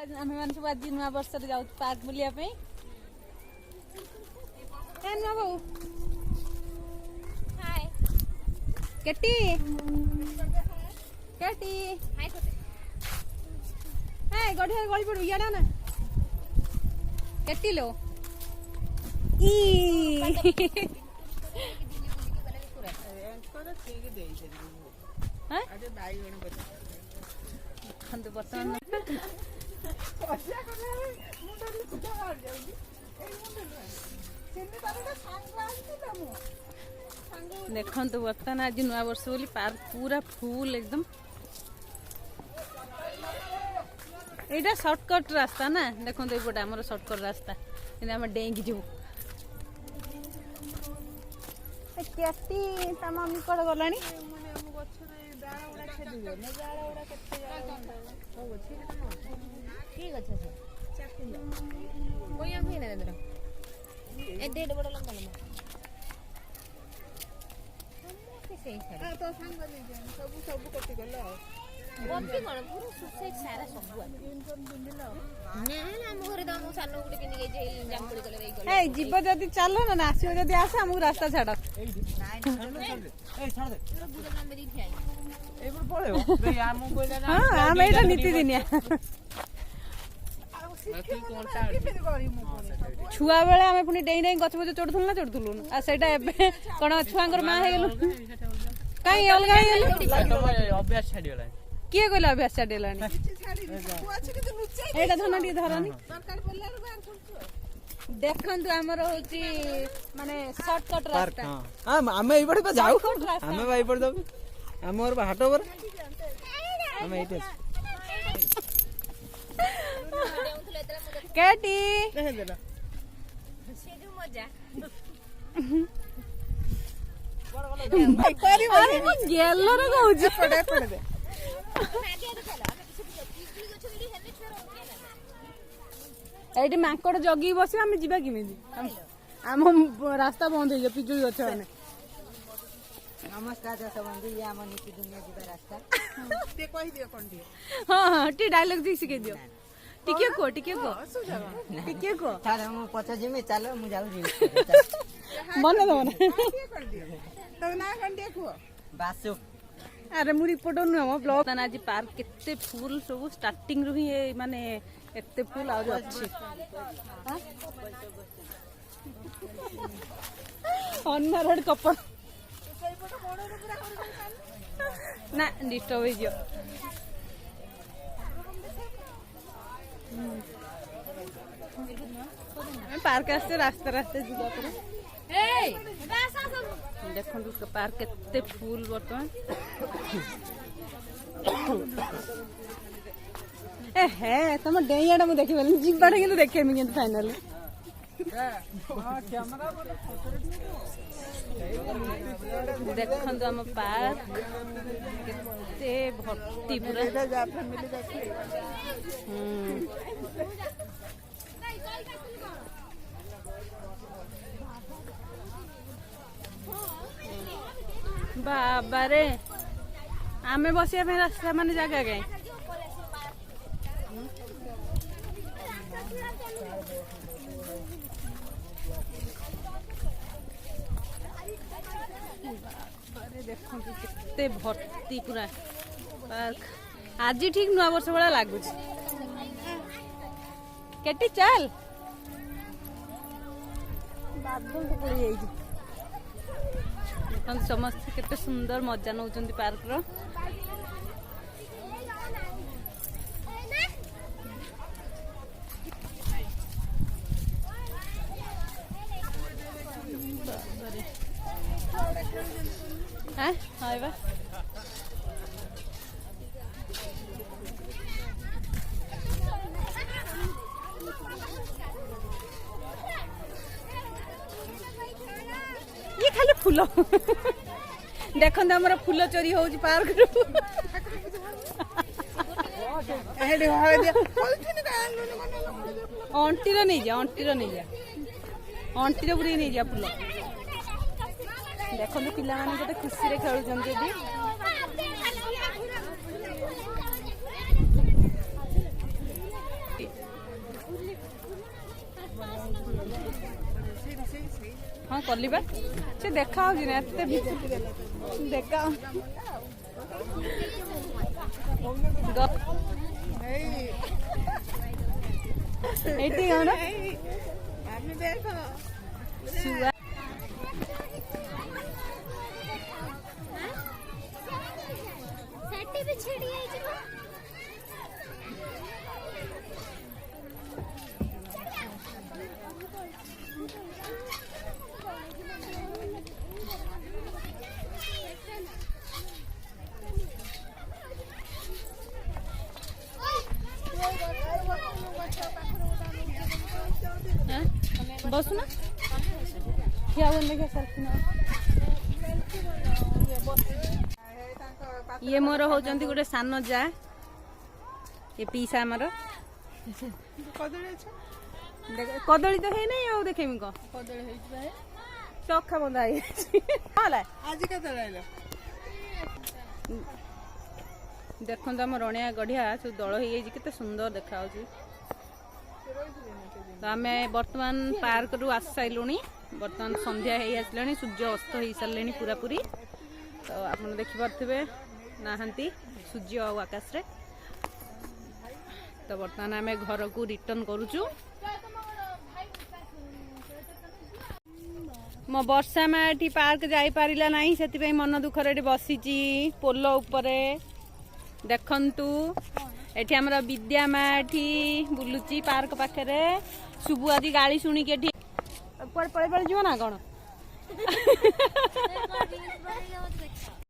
आम मैंने सब आज नुआ वर्ष जाऊ पार्क बुलिया नुआ बाबू केटी केटी हाय गढ़िया गली पड़ू इयाडा ना केटी लो ई देखो बर्तमान आज नुआ वर्ष बोली पार्क पूरा फुल एकदम यहाँ सर्टकट रास्ता ना देखो ये आम सर्टकट रास्ता आम डेंगी जीव केटी ता मम्मी कौन गला जीव जदि चल ना आसो जदि आस आमको रास्ता छाड़ आम ये नीति दिनिया छुआ बेले आम पुणी डेई डेई गछ बच चढ़ुल ना चढ़ुलु कौन छुआ माँ हो कहीं अलग अभ्यास छाड़गला किए कहला अभ्यास छाड़गला धन टे धरनी देखु आमर हूँ माने सर्टकट रास्ता आम ये जाऊ आम ये जाऊ आम हाट पर आम ये केटी ये माकड़ जगी बस आम जा कि आम रास्ता बंद हो पिजुली गछ मैंने नमस्कार दर्शक बंधु ये आम नीति दुनिया जीवा रास्ता हाँ हाँ टी डायलॉग दी शिखे दियो टिके को चलो मु पछ जिमी चलो मु जाऊ जी मन दो ना बासु अरे मु रिपोर्टर नुह मो ब्लॉग आज पार्क केते फुल सब स्टार्टिंग रु ही माने एते फुल आ अछि अनमैरिड कपल ना डिस्टर्ब हो जियो पार्क आसते रास्ता रास्ते जीवा देखो पार्क केते फुल बर्तमान हे तुम डेइयाटा मुझे देखी जीवाटा कि देखे फाइनाली देखो आम पार्क केते भर्ती पूरा बाबा रे आमे बसिया रास्ता माने जगह कहीं देखो केते भर्ती पूरा पार्क आज ठीक नुआ वर्ष भाया लगुच केटी चल समस्त केते सुंदर मजा नौ पार्क रो हाँ हाँ ये खाली फूल देखो आम फूल चोरी हो पार्क अंटीर नहीं जा अंटीर नहीं जा अंटीर पूरी नहीं जा फूल देखो पिला माने केते खुशी रे खेलुछन जेदी हाँ कली बा से देखा होगी ना एते देखा एटी कौन छुआ सेटी भी छिड़ी आई जी बस ना क्या बोल देखा सेल्फी ना ये मोर होचंती गोटे सान जा ये पीसा हमर कदली तो है नहीं देखेमी कौन चखा बंधा देखो आम रणिया गढ़िया सब दल हो केते सुंदर देखा तो आम बर्तमान पार्क रु आसी सारूँ बर्तमान संध्या हो आसला सूर्य अस्त हो सारे पूरा पूरी तो आप देखिपे नहांती सूर्य और आकाश रे तो बर्तमान आम घर को रिटर्न करुचु मो वर्षा माँ एटी पार्क जाई पारिला नहीं से मन दुखर एटी बसीची पोल उपरे देखंतु एठी हमर विद्या माँ एठी बुलुची पार्क पाखरे सुबु आदि गाड़ी शुणी के पड़े पड़े जीव ना कौन